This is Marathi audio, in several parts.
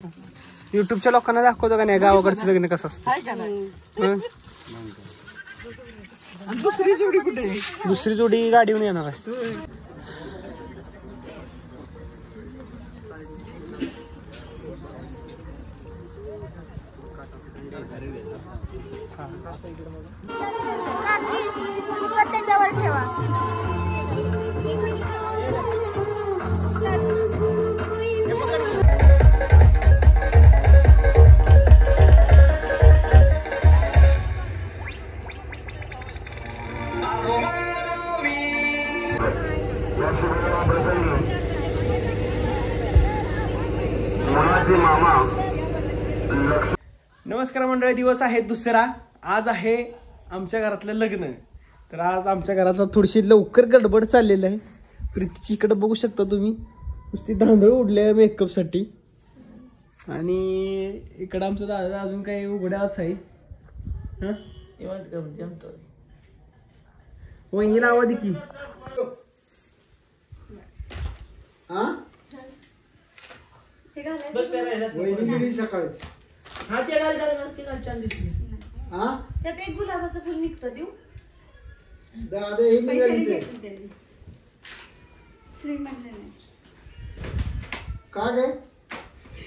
युट्यूबच्या लोकांना दाखवतो का नाही गावाकडचं लग्न कसं असतं. दुसरी जोडी कुठे? दुसरी जोडी गाडीवर येणार आहे. त्याच्यावर ठेवा. नमस्कार मंडळी, दिवस आहे दुसरा. आज आहे आमच्या घरातलं लग्न. तर आज आमच्या घरात थोडीशी लवकर गडबड चाललेली आहे. प्रीतीची इकडे बघू शकता तुम्ही, नुसती धांदळ उडले मेकअप साठी. आणि इकडं आमचं दादा अजून काही उघड्याच आहे. वहिनीला आवाज की सकाळी. हा ते घाल छान दिसली. त्यात एक गुलाबाचं फुल निघतं. देऊ फ्री म्हणले नाही का गे?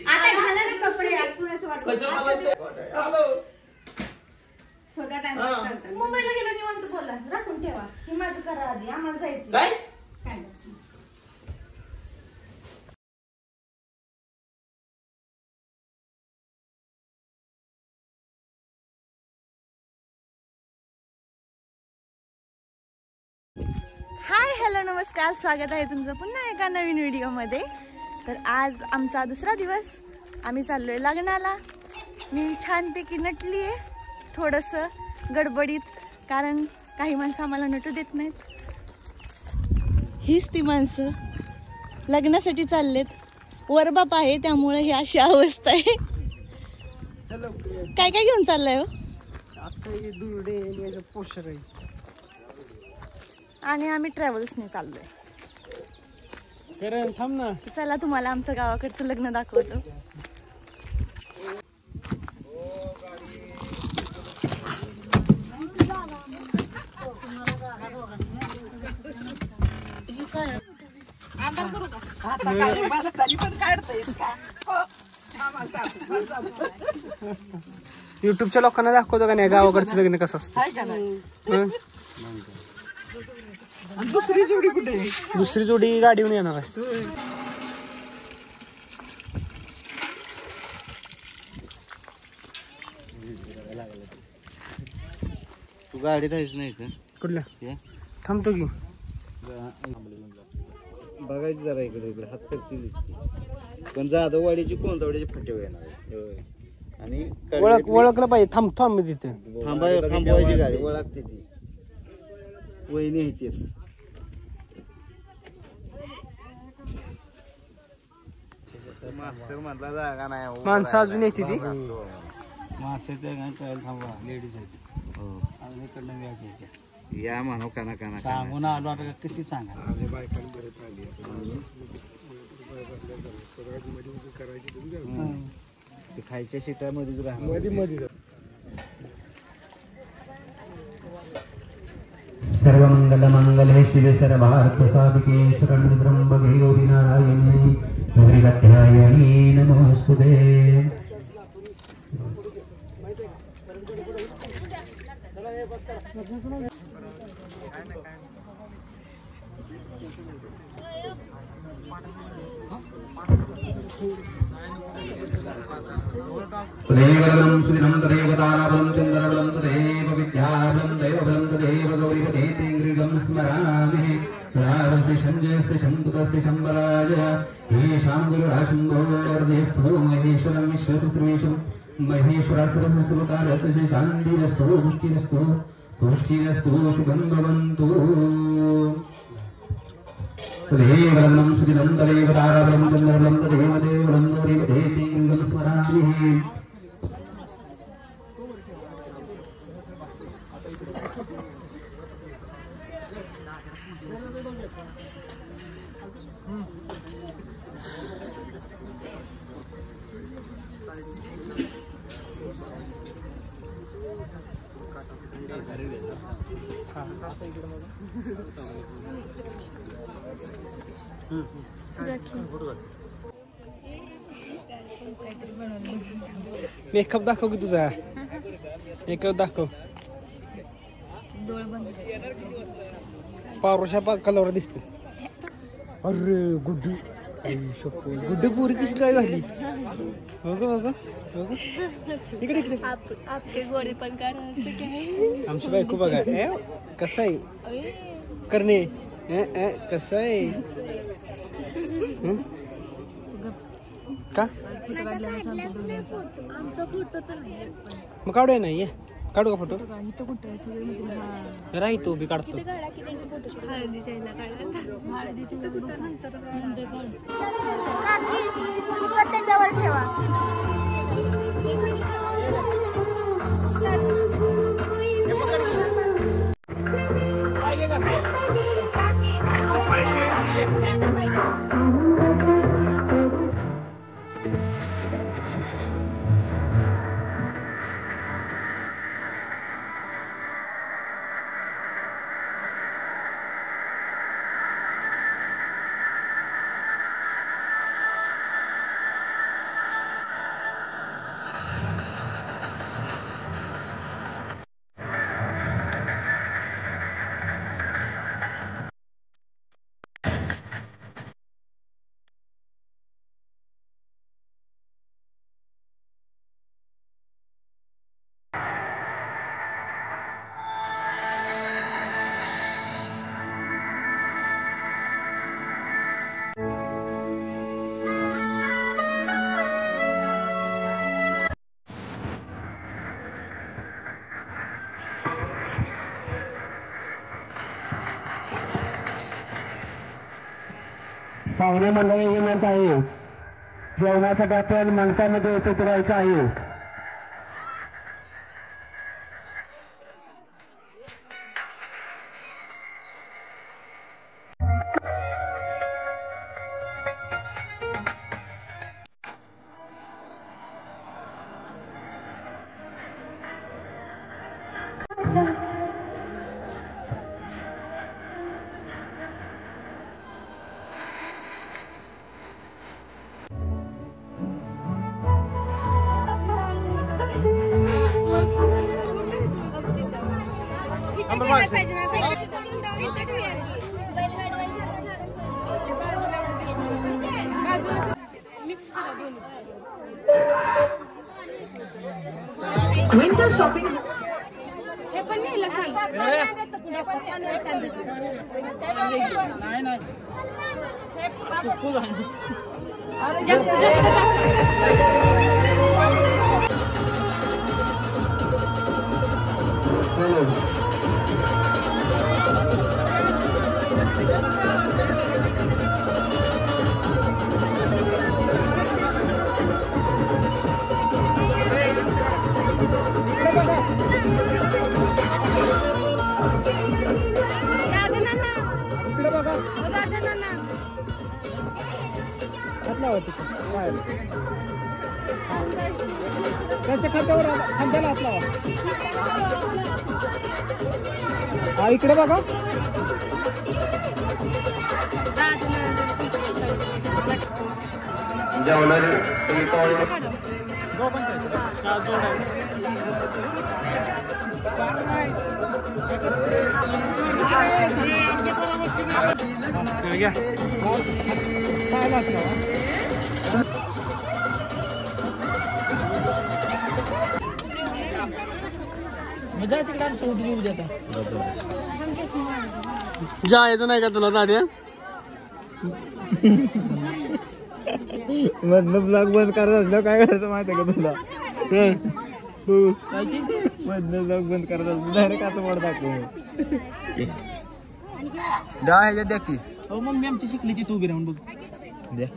आता घाला रे कपडे. कुणाचं स्वतः टाइम करतात. मुंबईला गेलो निवांत बोला, राखून ठेवा. हे माझं करा आधी, आम्हाला जायचं. काय हाय हॅलो नमस्कार, स्वागत आहे तुमचं पुन्हा एका नवीन व्हिडिओमध्ये. तर आज आमचा दुसरा दिवस. आम्ही चाललोय लग्नाला. मी छानपैकी नटली आहे, थोडंसं गडबडीत, कारण काही माणसं आम्हाला नटू देत नाहीत. हीच ती माणसं लग्नासाठी चाललेत. वरबाप आहे त्यामुळे ही अशी अवस्था आहे. काय काय घेऊन चाललाय हो? पोषक आहे. आणि आम्ही ट्रॅव्हल्सने चाललोय. थांब ना. चला तुम्हाला आमचं गावाकडचं लग्न दाखवतो. युट्यूबच्या लोकांना दाखवतो का नाही गावाकडचं लग्न कसं असतं. दुसरी जोडी कुठे? दुसरी जोडी गाडीवर येणार आहे. तू गाडीत आहेस नाही का? कुठल्या? थांबतो की. बघायची जरा इकडे इकडे हात करतील. पण जाधववाडीची कोणतावाडीची फटेव येणार आणि ओळखलं पाहिजे. थांब तिथे थांबवायची गाडी ओळखते ती. वहिनी आहे तेच. मास्तर म्हटला जागा नाही. माणसं अजून येते ती. मास्टरच्या ट्रायल थांबवा. लेडीज आहेत. हो. अजून इकडनं व्या घ्यायच्या. या म्हणू काना काना सांगून आलो. आता किती सांगा. ते खायच्या शिटामध्येच राहणार. सर्वमंगलमंगले शिवे सर्वार्थ साधिके शरण्ये त्र्यंबके गौरी नारायणी गौरी कात्यायनी नमोस्तुते. देवबलं सुदिनं तदेव ताराबलं चन्द्रबलं तदेव विद्याबलं दैवबलं तदेव गौरीपते तेङ्ग्रिगं स्मरामि. श्रीशं तुतस्त्रिशं बलाय ईशां गुरुराशुम्भोर्देस्तु महेश्वरं विश्वसर्वेषु महेश्वरासुरसुरकारतस्य शान्तिरस्तु तुष्टिरस्तु शुभं भवन्तु. देवबलं सुदिनं तदेव ताराबलं चन्द्रबलं तदेव देवबलं गौरीपते तेङ्ग्रिगं स्मरामि. मेकअप दाखव की तुझा, मेकअप दाखव. पारोशा कलर दिसते. अरे गुड्डू, गुड्डू पुरी कशी काय झाली. इकडे इकडे आपले गोडे पण आमची बायको बघा कसं आहे करणे कसं आहे का आमचा फोटोच नाही. मग काढूया नाही काढू का फोटो. इथं कुठे राही तो बी काढतो. त्याच्यावर ठेवा. पाहुणे मंडळी विनंती आहे, जेवणासाठी आपण मंचामध्ये एकत्र राहायचं आहे. विंटर शॉपिंग त्यांच्या खात्यावर खांद्याला असला हा इकडे बघा. मजा तिकडे सोडली उद्या जायचं नाही का तुला दाद्या. मधलं ब्लॉग बंद करायचं असलं काय करायचं माहिती आहे का तुला. मधलं ब्लॉग बंद करायचं असलं डायरेक्ट आता मोड दाखव. डाळ ह्याच्यात द्या की. हो मग मी आमची शिकली ती तू उभी राहून बघ द्या.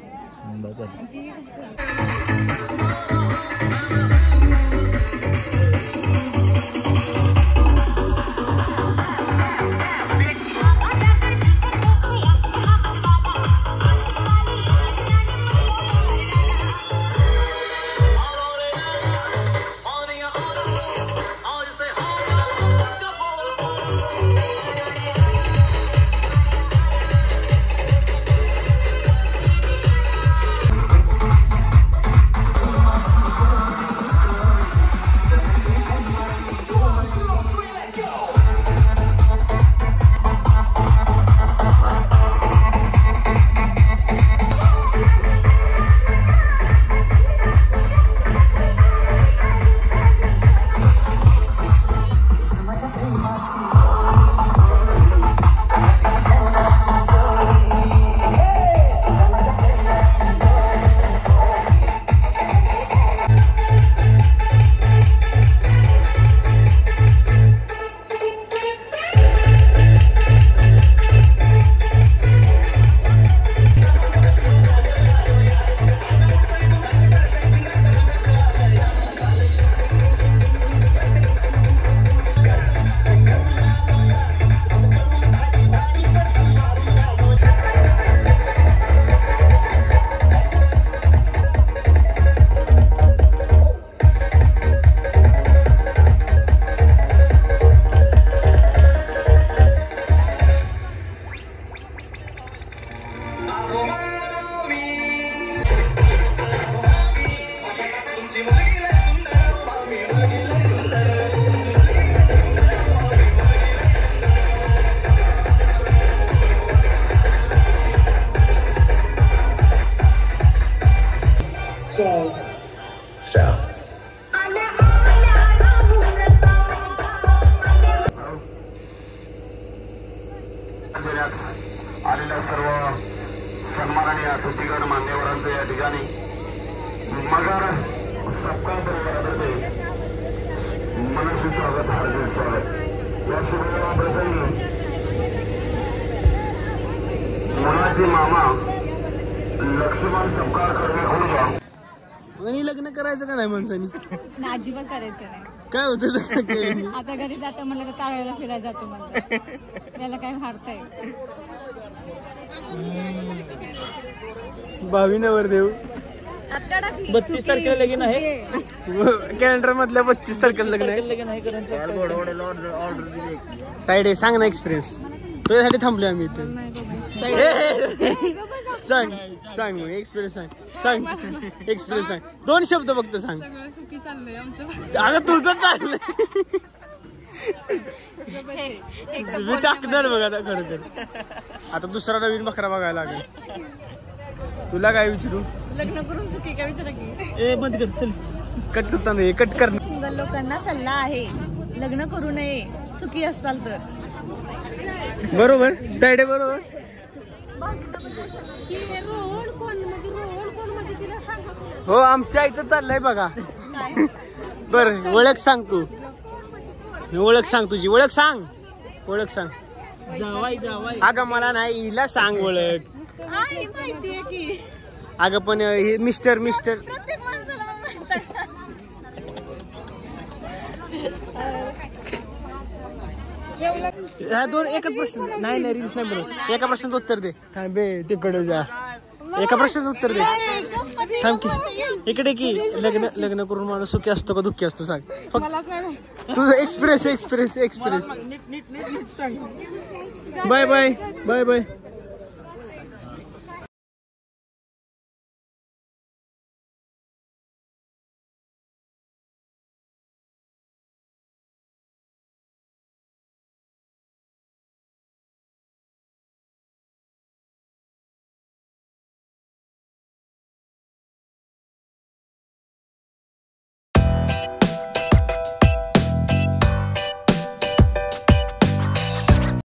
आलेल्या सर्व सन्माननीय अतिथीगण मान्यवरांचं या ठिकाणी मगर सबका परिवारातर्फे मनस्वी स्वागत, हार्दिक स्वागत. या शुभेच्छा प्रसंगी मुलाचे मामा लक्ष्मण सपकाळ करणे खुर्जा. आणि लग्न करायचं का नाही माणसानी? अजिबात करायचं नाही. काय होतं लग्न केल्याने? आता घरी जातो म्हणलं तर ताळ्याला फिरायला जातो म्हणलं त्याला काय हारताय. भावी नवरदेव 32 तारखेला लगीन आहे. कॅलेंडर मधल्या 32 तारखेला लग्न आहे. लगीन आहे तायडे सांग ना एक्सपिरियन्स. तुझ्यासाठी थांबलोय आम्ही इथे. सांग सांग मग एक्सपिरियन्स सांग. सांग एक्सपिरियन्स सांग. 2 शब्द फक्त सांग. सुखी चाललंय आमचं. अगं तुझं चाललंय. मी टाकणार बघ आता खरं तर. आता दुसरा नवीन बकरा बघायला लागेल. तुला काय विचारू? लग्न करून सुखी काय विचारा की. ए बंद कर चल. कट करताना कट कर. सिंगल लोकांना सल्ला आहे, लग्न करू नये सुखी असताल तर. बरोबर तायडे बरोबर. हो आमच्या इथं चाललंय बघा. बर ओळख सांग तू. ओळख सांग तुझी. ओळख सांग. ओळख सांग. जावाई जावाई. अगं मला नाही हिला सांग ओळख. माहितीये की अगं पण हे मिस्टर मिस्टर प्रत्येक माणसाला म्हणतात. ह्या 2 एकच प्रश्न. नाही नाही रील्स नाही बरोबर. एका प्रश्नाचं उत्तर दे. थांबे तिकडे जा. एका प्रश्नाचं उत्तर दे. थांब की इकडे की. लग्न करून माणूस सुखी असतो का दुःखी असतो सांग फक्त. तुझं experience experience experience. Bye bye bye bye.